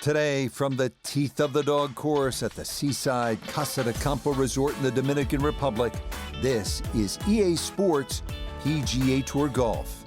Today, from the teeth of the dog course at the seaside Casa de Campo Resort in the Dominican Republic, this is EA Sports PGA Tour Golf.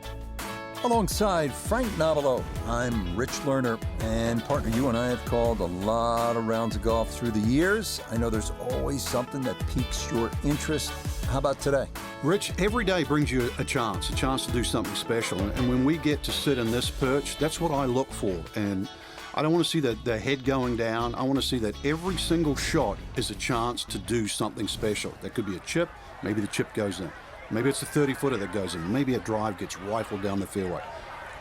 Alongside Frank Nobilo, I'm Rich Lerner, and partner, you and I have called a lot of rounds of golf through the years. I know there's always something that piques your interest. How about today? Rich, every day brings you a chance to do something special. And when we get to sit in this perch, that's what I look for. And I don't want to see the head going down. I want to see that every single shot is a chance to do something special. That could be a chip. Maybe the chip goes in. Maybe it's a 30-footer that goes in. Maybe a drive gets rifled down the fairway.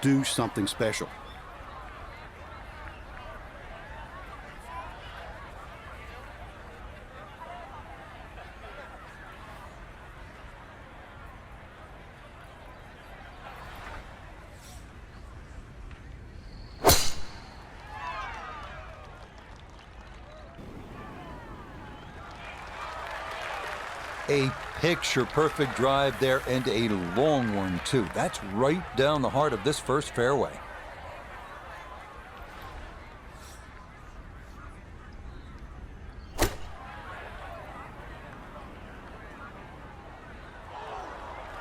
Do something special. A picture-perfect drive there, and a long one, too. That's right down the heart of this first fairway.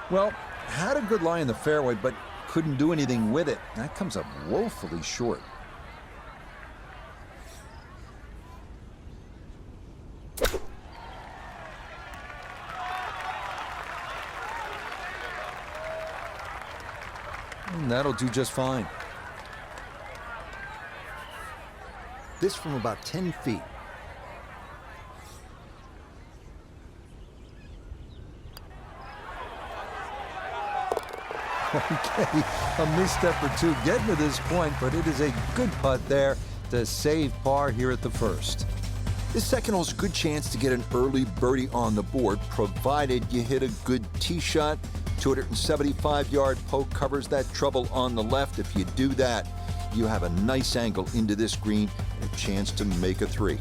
Well, had a good lie in the fairway, but couldn't do anything with it. That comes up woefully short. And that'll do just fine. This from about 10 feet. Okay, a misstep or two getting to this point, but it is a good putt there to save par here at the first. This second hole's a good chance to get an early birdie on the board, provided you hit a good tee shot. 275-yard poke covers that trouble on the left. If you do that, you have a nice angle into this green and a chance to make a three.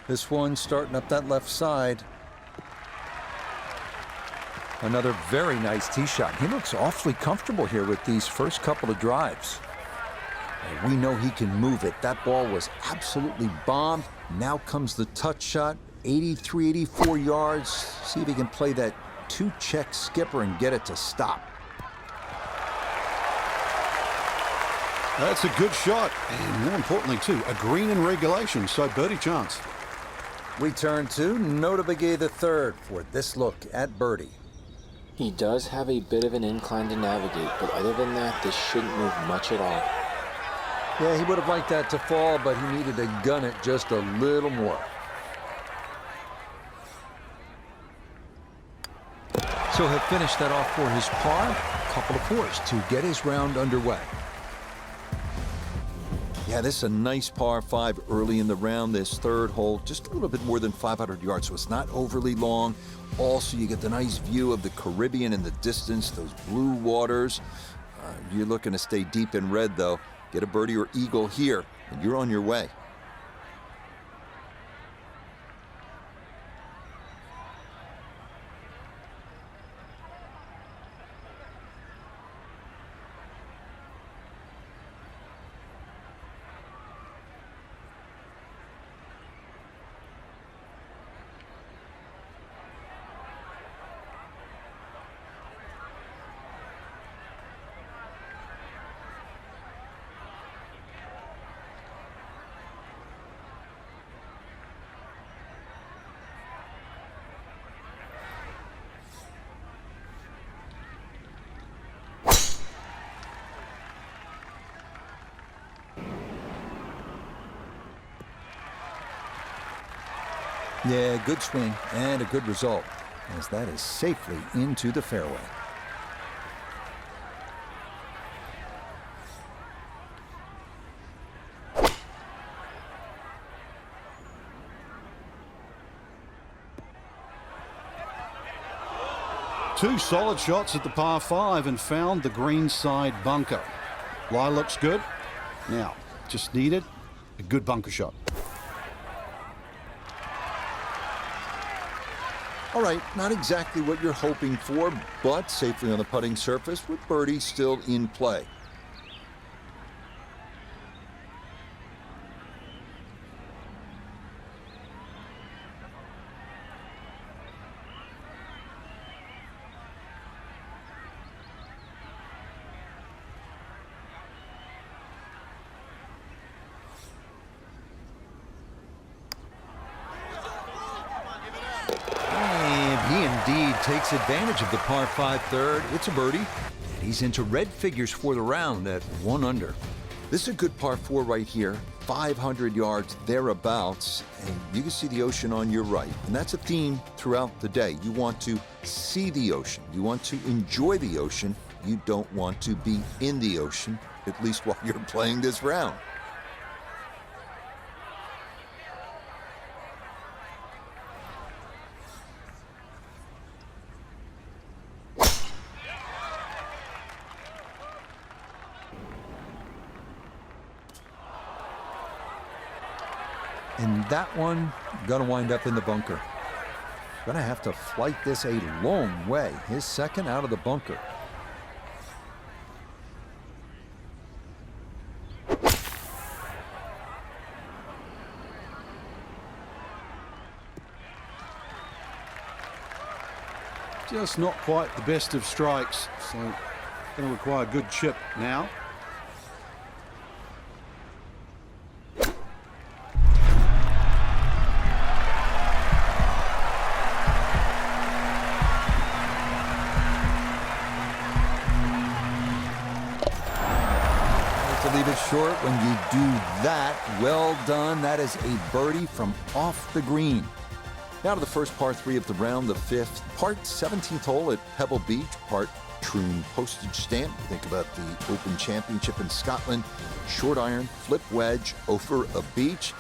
This one starting up that left side. Another very nice tee shot. He looks awfully comfortable here with these first couple of drives. And we know he can move it. That ball was absolutely bombed. Now comes the touch shot. 83, 84 yards. See if he can play that two-check skipper and get it to stop. That's a good shot. And more importantly, too, a green in regulation, so birdie chance. We turn to Notebegay III for this look at birdie. He does have a bit of an incline to navigate, but other than that, this shouldn't move much at all. Yeah, he would have liked that to fall, but he needed to gun it just a little more. So he'll finish that off for his par. A couple of fours to get his round underway. Yeah, this is a nice par 5 early in the round. This third hole, just a little bit more than 500 yards, so it's not overly long. Also, you get the nice view of the Caribbean in the distance, those blue waters. You're looking to stay deep in red, though. Get a birdie or eagle here, and you're on your way. Yeah, good swing and a good result, as that is safely into the fairway. Two solid shots at the par 5 and found the green side bunker. Lie looks good. Now, just needed A good bunker shot. All right, not exactly what you're hoping for, but safely on the putting surface with birdie still in play. He indeed takes advantage of the par 5 third. It's a birdie, and he's into red figures for the round at 1 under. This is a good par 4 right here, 500 yards thereabouts, and you can see the ocean on your right. And that's a theme throughout the day. You want to see the ocean. You want to enjoy the ocean. You don't want to be in the ocean, at least while you're playing this round. And that one gonna wind up in the bunker. Gonna have to flight this a long way. His second out of the bunker. Just not quite the best of strikes, so going to require a good chip now. Leave it short when you do that. Well done. That is a birdie from off the green. Now to the first par 3 of the round, the 5th. Part 17th hole at Pebble Beach. Part Troon postage stamp. Think about the Open Championship in Scotland. Short iron, flip wedge over a beach.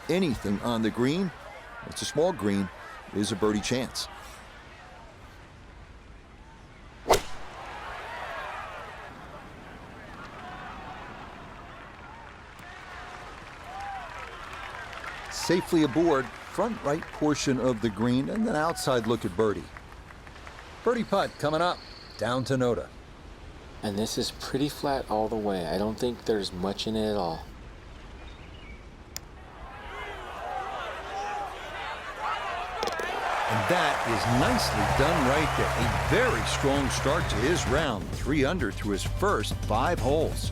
Anything on the green, it's a small green, is a birdie chance. Safely aboard, front right portion of the green, and then outside look at birdie. Birdie putt coming up, down to Noda. And this is pretty flat all the way. I don't think there's much in it at all. And that is nicely done right there. A very strong start to his round. 3 under through his first 5 holes.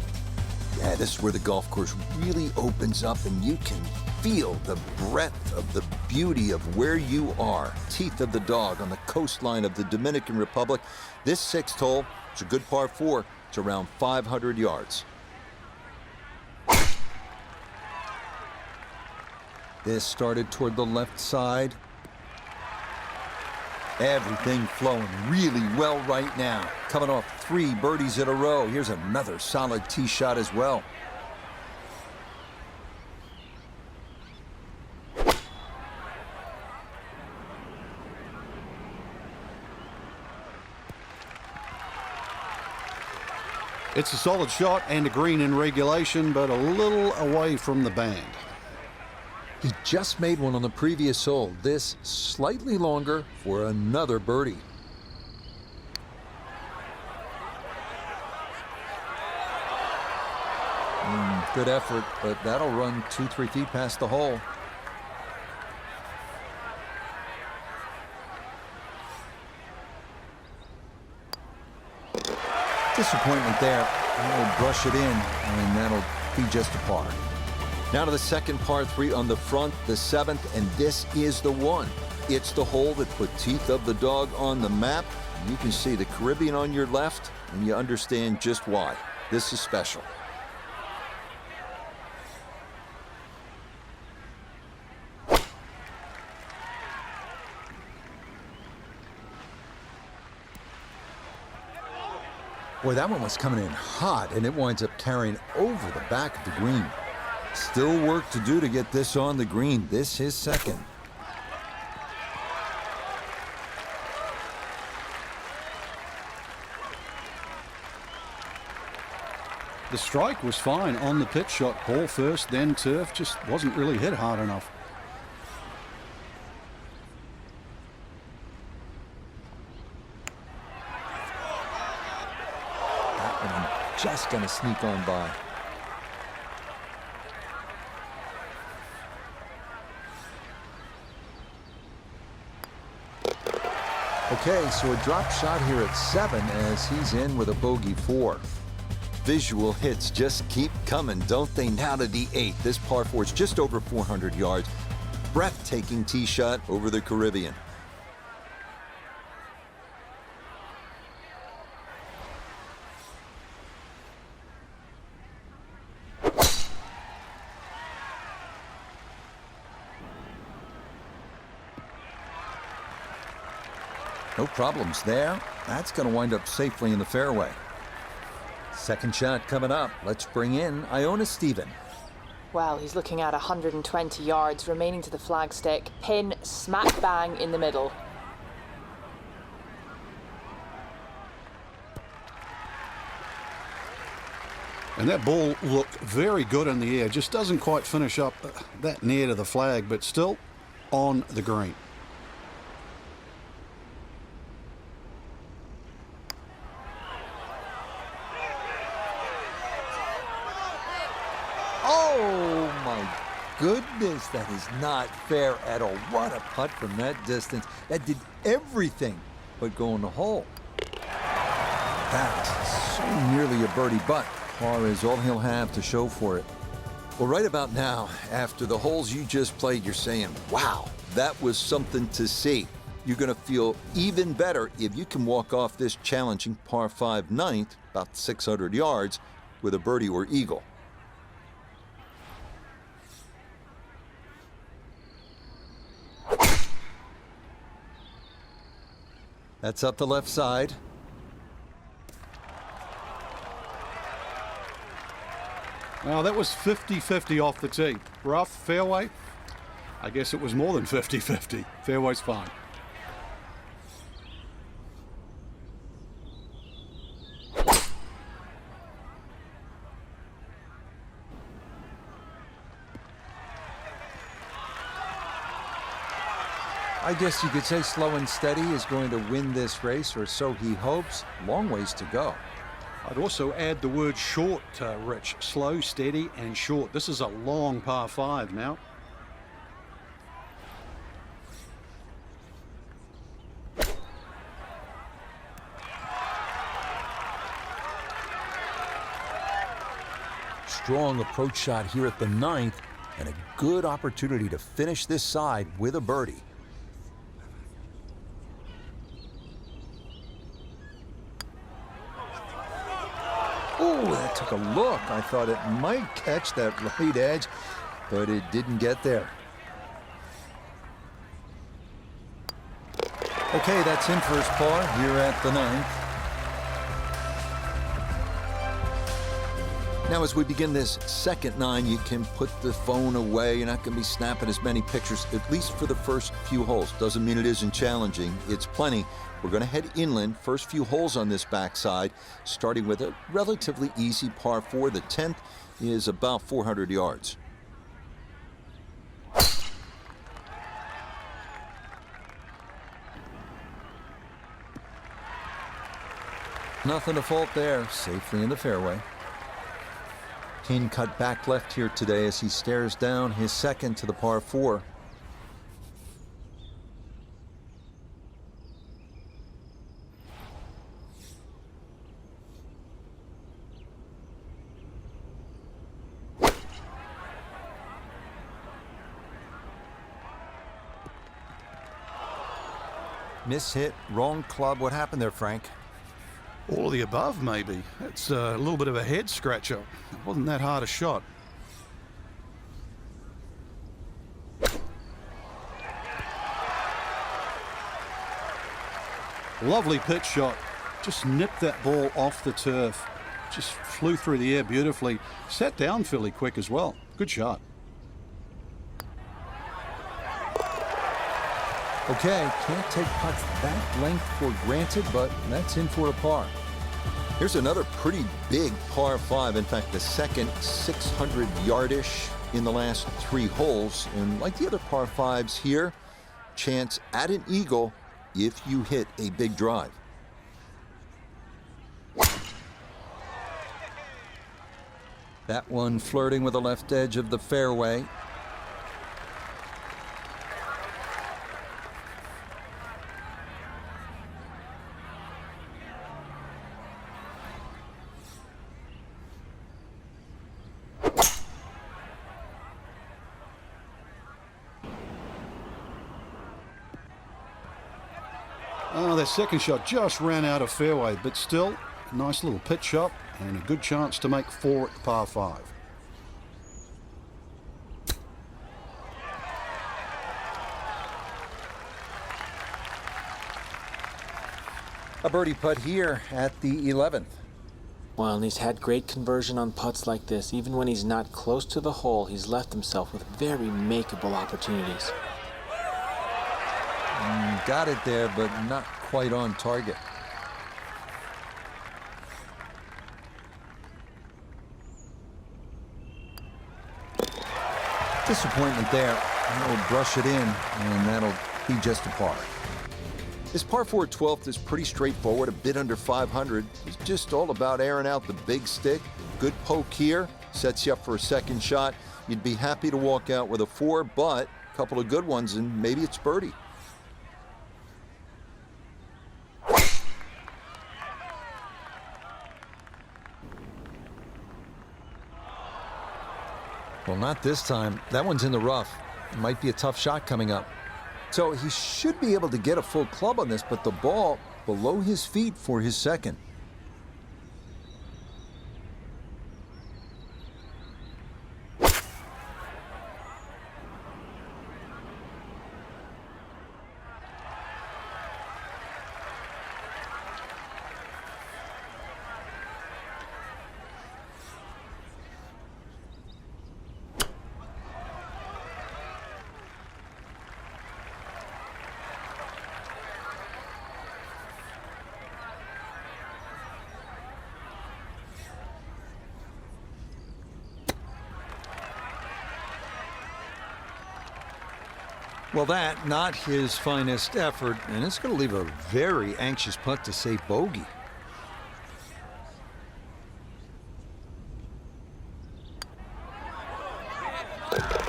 Yeah, this is where the golf course really opens up and you can feel the breadth of the beauty of where you are. Teeth of the dog on the coastline of the Dominican Republic. This 6th hole, it's a good par 4. It's around 500 yards. This started toward the left side. Everything flowing really well right now. Coming off 3 birdies in a row. Here's another solid tee shot as well. It's a solid shot and a green in regulation, but a little away from the band. He just made one on the previous hole. This slightly longer for another birdie. Good effort, but that'll run 2-3 feet past the hole. Disappointment there. He'll brush it in, and that'll be just a par. Now to the second par 3 on the front, the 7th, and this is the one. It's the hole that put Teeth of the Dog on the map. You can see the Caribbean on your left, and you understand just why. This is special. Boy, that one was coming in hot, and it winds up carrying over the back of the green. Still work to do to get this on the green. This is second. The strike was fine on the pitch shot. Ball first, then turf. Just wasn't really hit hard enough. That one just going to sneak on by. Okay, so a drop shot here at 7 as he's in with a bogey 4. Visual hits just keep coming, don't they? Now to the 8th. This par 4 is just over 400 yards. Breathtaking tee shot over the Caribbean. No problems there. That's going to wind up safely in the fairway. Second shot coming up. Let's bring in Iona Stephen. Well, he's looking at 120 yards remaining to the flagstick. Pin smack bang in the middle. And that ball looked very good in the air. Just doesn't quite finish up that near to the flag, but still on the green. Oh my goodness, that is not fair at all. What a putt from that distance. That did everything but go in the hole. That's so nearly a birdie, but par is all he'll have to show for it. Well, right about now, after the holes you just played, you're saying, wow, that was something to see. You're going to feel even better if you can walk off this challenging par 5 ninth, about 600 yards, with a birdie or eagle. That's up the left side. Now that was 50-50 off the tee. Rough, fairway. I guess it was more than 50-50. Fairway's fine. I guess you could say slow and steady is going to win this race, or so he hopes. Long ways to go. I'd also add the word short, Rich. Slow, steady, and short. This is a long par 5 now. Strong approach shot here at the 9th, and a good opportunity to finish this side with a birdie. Oh, that took a look. I thought it might catch that right edge, but it didn't get there. Okay, that's in first par here at the 9th. Now, as we begin this second 9, you can put the phone away. You're not going to be snapping as many pictures, at least for the first few holes. Doesn't mean it isn't challenging. It's plenty. We're going to head inland. First few holes on this backside, starting with a relatively easy par 4. The 10th is about 400 yards. Nothing to fault there. Safely in the fairway. Pin cut back left here today as he stares down his second to the par 4. Miss hit, wrong club. What happened there, Frank? All of the above, maybe. It's a little bit of a head scratcher. It wasn't that hard a shot. Lovely pitch shot. Just nipped that ball off the turf. Just flew through the air beautifully. Sat down fairly quick as well. Good shot. Okay, can't take putts that length for granted, but that's in for a par. Here's another pretty big par 5. In fact, the second 600-yardish in the last 3 holes. And like the other par 5s here, chance at an eagle if you hit a big drive. That one flirting with the left edge of the fairway. Oh, that second shot just ran out of fairway, but still, a nice little pitch shot and a good chance to make 4 at the par 5. A birdie putt here at the 11th. Well, and he's had great conversion on putts like this. Even when he's not close to the hole, he's left himself with very makeable opportunities. Got it there, but not quite on target. Disappointment there. He'll brush it in, and that'll be just a par. His par 4 12th is pretty straightforward, a bit under 500. It's just all about airing out the big stick. Good poke here, sets you up for a second shot. You'd be happy to walk out with a 4, but a couple of good ones, and maybe it's birdie. Well, not this time. That one's in the rough. It might be a tough shot coming up. So he should be able to get a full club on this, but the ball below his feet for his second. Well, that, not his finest effort, and it's going to leave a very anxious putt to say bogey.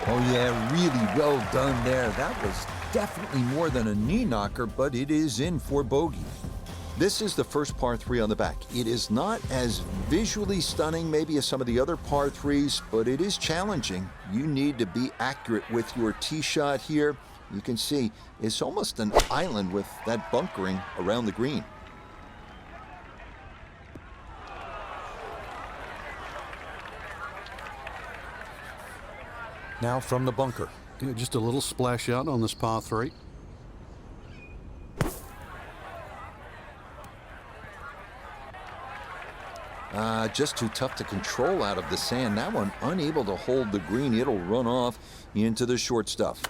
Oh, yeah, really well done there. That was definitely more than a knee knocker, but it is in for bogey. This is the first par 3 on the back. It is not as visually stunning maybe as some of the other par 3s, but it is challenging. You need to be accurate with your tee shot here. You can see it's almost an island with that bunkering around the green. Now from the bunker. Yeah, just a little splash out on this par 3. Just too tough to control out of the sand. That one unable to hold the green. It'll run off into the short stuff.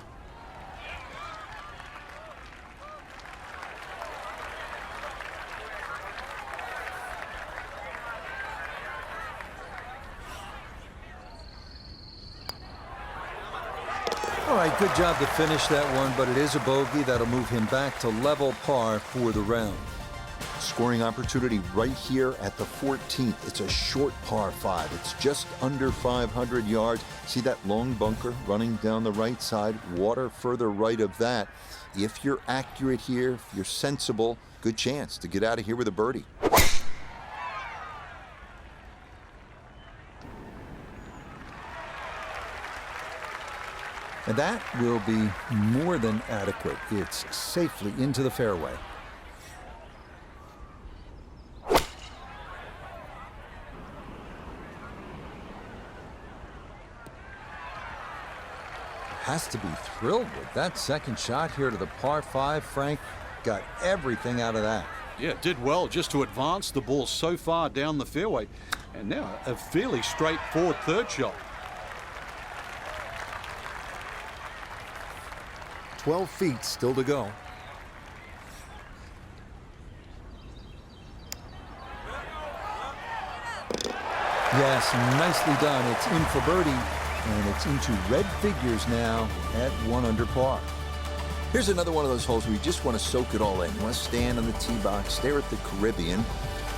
All right, good job to finish that one, but it is a bogey. That'll move him back to level par for the round. Scoring opportunity right here at the 14th. It's a short par 5. It's just under 500 yards. See that long bunker running down the right side? Water further right of that. If you're accurate here, if you're sensible, good chance to get out of here with a birdie. And that will be more than adequate. It's safely into the fairway. Has to be thrilled with that second shot here to the par 5. Frank got everything out of that. Yeah, did well just to advance the ball so far down the fairway. And now a fairly straightforward third shot. 12 feet still to go. Yes, nicely done. It's in for birdie, and it's into red figures now at 1 under par. Here's another one of those holes where you just want to soak it all in. You want to stand on the tee box, stare at the Caribbean,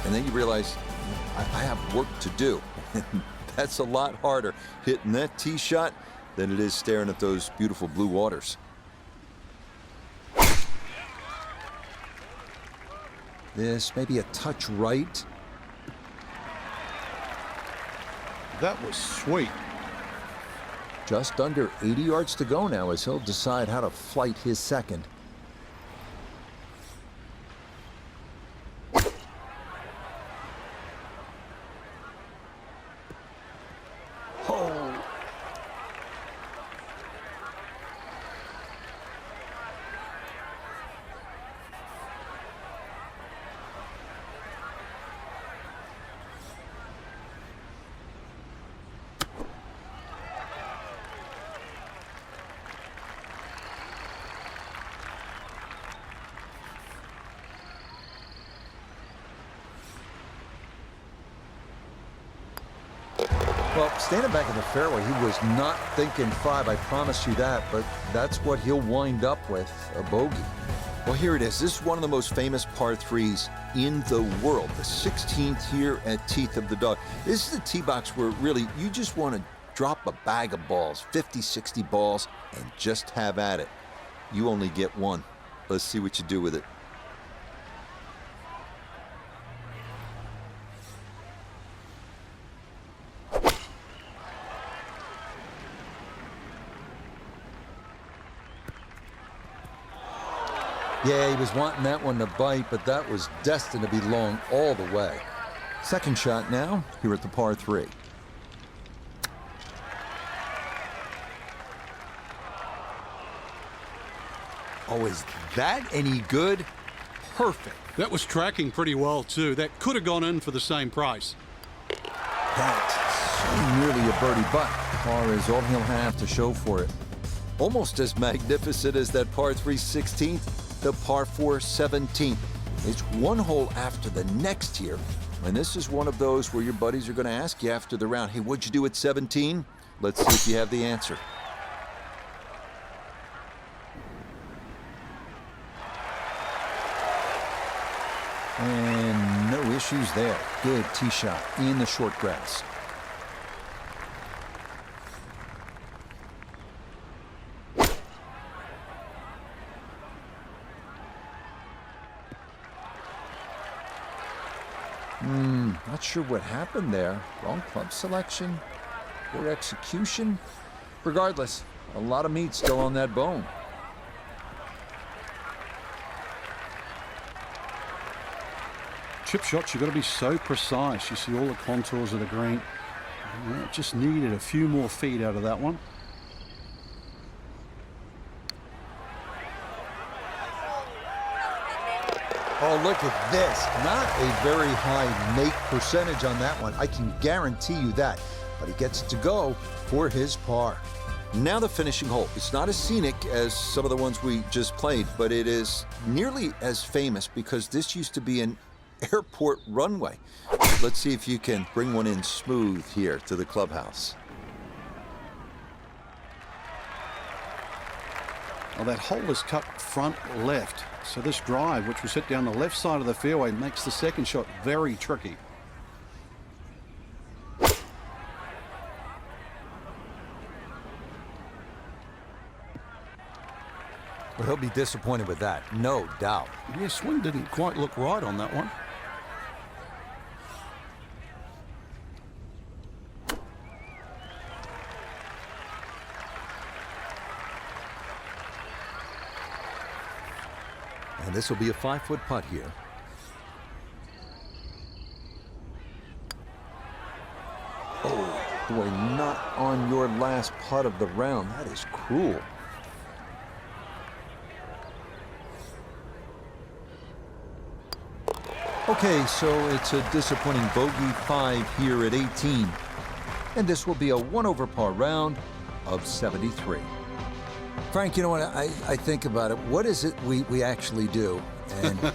and then you realize, I have work to do. That's a lot harder hitting that tee shot than it is staring at those beautiful blue waters. This may be a touch right. That was sweet. Just under 80 yards to go now as he'll decide how to flight his second. Oh. Well, standing back in the fairway, he was not thinking 5, I promise you that, but that's what he'll wind up with, a bogey. Well, here it is. This is one of the most famous par 3s in the world, the 16th here at Teeth of the Dog. This is the tee box where really you just want to drop a bag of balls, 50, 60 balls, and just have at it. You only get one. Let's see what you do with it. Yeah, he was wanting that one to bite, but that was destined to be long all the way. Second shot now, here at the par 3. Oh, is that any good? Perfect. That was tracking pretty well, too. That could have gone in for the same price. That's so nearly a birdie, but par is all he'll have to show for it. Almost as magnificent as that par 3 16th. The par 4 17th. It's one hole after the next here, and this is one of those where your buddies are going to ask you after the round, hey, what'd you do at 17? Let's see if you have the answer. And no issues there. Good tee shot in the short grass. Not sure what happened there. Wrong club selection, poor execution. Regardless, a lot of meat still on that bone. Chip shots, you've got to be so precise. You see all the contours of the green. Just needed a few more feet out of that one. Oh, look at this. Not a very high make percentage on that one. I can guarantee you that. But he gets to go for his par. Now the finishing hole. It's not as scenic as some of the ones we just played, but it is nearly as famous because this used to be an airport runway. Let's see if you can bring one in smooth here to the clubhouse. Well, that hole is cut front left. So this drive, which was hit down the left side of the fairway, makes the second shot very tricky. Well, he'll be disappointed with that, no doubt. Yeah, swing didn't quite look right on that one. And this will be a 5-foot putt here. Oh, boy, not on your last putt of the round. That is cruel. Okay, so it's a disappointing bogey 5 here at 18. And this will be a 1 over par round of 73. Frank, you know what, I think about it. What is it we actually do? And